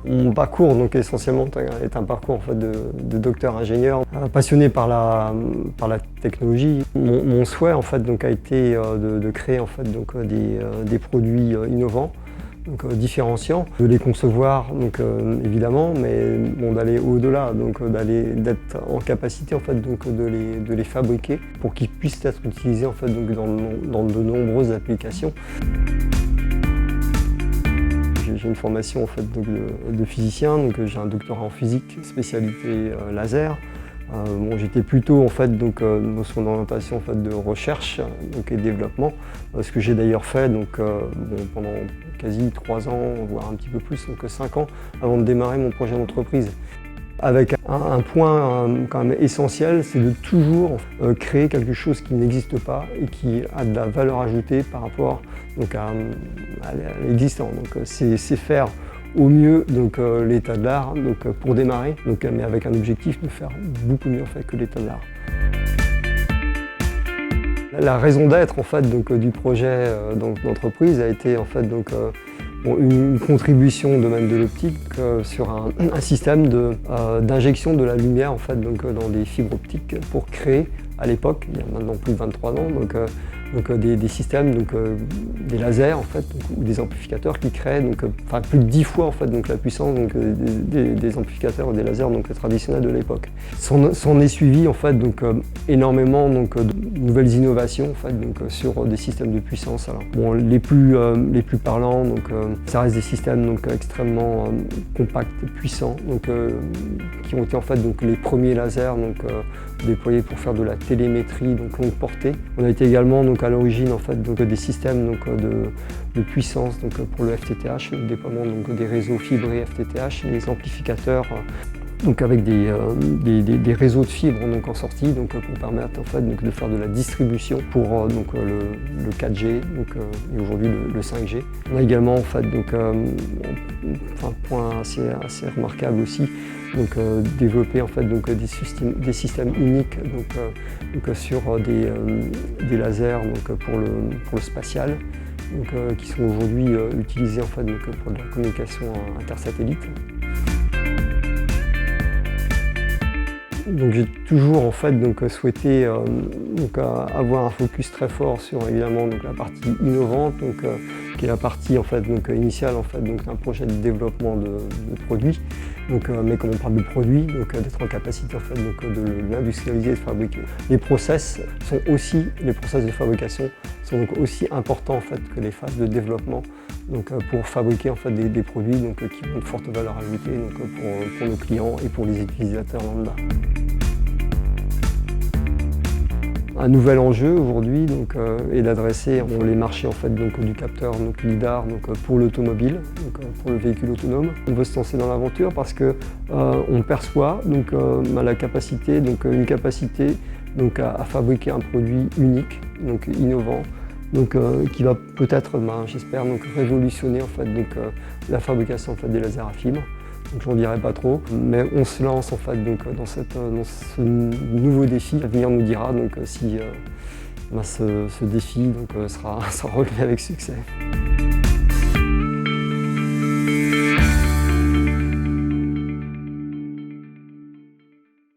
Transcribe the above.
Mon parcours donc essentiellement est un parcours en fait de docteur ingénieur, passionné par la technologie. Mon souhait en fait donc a été de créer en fait donc des produits innovants, donc différenciants, de les concevoir donc évidemment, mais bon, d'aller au-delà, donc d'être en capacité en fait donc de les fabriquer pour qu'ils puissent être utilisés en fait donc dans de nombreuses applications. J'ai une formation en fait de physicien, donc j'ai un doctorat en physique, spécialité laser. Bon, j'étais plutôt en fait donc dans son orientation en fait de recherche donc, et développement, ce que j'ai d'ailleurs fait donc bon, pendant quasi 3 ans, voire un petit peu plus, donc 5 ans avant de démarrer mon projet d'entreprise. Avec un point quand même essentiel, c'est de toujours créer quelque chose qui n'existe pas et qui a de la valeur ajoutée par rapport donc, à l'existant. Donc c'est faire au mieux donc, l'état de l'art donc, pour démarrer, donc, mais avec un objectif de faire beaucoup mieux en fait, que l'état de l'art. La raison d'être en fait, donc, du projet d'entreprise a été en fait, donc, une contribution au domaine de l'optique sur un système d'injection de la lumière en fait, donc, dans des fibres optiques pour créer à l'époque, il y a maintenant plus de 23 ans, donc des systèmes, donc, des lasers en fait, donc, ou des amplificateurs qui créent donc, enfin, plus de 10 fois en fait, donc, la puissance donc, des amplificateurs et des lasers donc, traditionnels de l'époque. S'en est suivi en fait, donc, énormément donc, de nouvelles innovations en fait, donc, sur des systèmes de puissance. Alors, bon, les plus parlants, donc, ça reste des systèmes donc, extrêmement compacts et puissants, donc, qui ont été en fait, donc, les premiers lasers donc, déployés pour faire de la télémétrie donc, longue portée. On a été également donc, à l'origine en fait, donc, des systèmes donc, de puissance donc, pour le FTTH, le déploiement donc, des réseaux fibrés FTTH et les amplificateurs. Donc avec des réseaux de fibres donc, en sortie donc, pour permettre en fait, donc, de faire de la distribution pour donc, le 4G donc, et aujourd'hui le 5G. On a également en fait, donc, un point assez remarquable aussi, donc, développer en fait, donc, des systèmes uniques donc, sur des lasers donc, pour le spatial. Donc, qui sont aujourd'hui utilisés en fait, donc, pour de la communication intersatellite. Donc j'ai toujours en fait, donc, souhaité donc, avoir un focus très fort sur évidemment donc, la partie innovante, donc, qui est la partie en fait, donc, initiale en fait, donc, d'un projet de développement de produits. Donc, mais comme on parle de produits, d'être en capacité en fait, donc, de l'industrialiser et de fabriquer. Les process de fabrication sont donc aussi importants en fait, que les phases de développement donc, pour fabriquer en fait, des produits donc, qui ont de forte valeur ajoutée donc, pour nos clients et pour les utilisateurs lambda. Un nouvel enjeu aujourd'hui est d'adresser les marchés en fait, donc, du capteur donc, LIDAR donc, pour l'automobile, pour le véhicule autonome. On veut se lancer dans l'aventure parce qu'on perçoit donc, une capacité donc, à fabriquer un produit unique, donc, innovant, donc, qui va peut-être, j'espère, donc, révolutionner en fait, donc, la fabrication en fait, des lasers à fibres. Donc j'en dirai pas trop, mais on se lance en fait, donc, dans ce nouveau défi. L'avenir nous dira donc, si ce défi donc, sera relevé avec succès.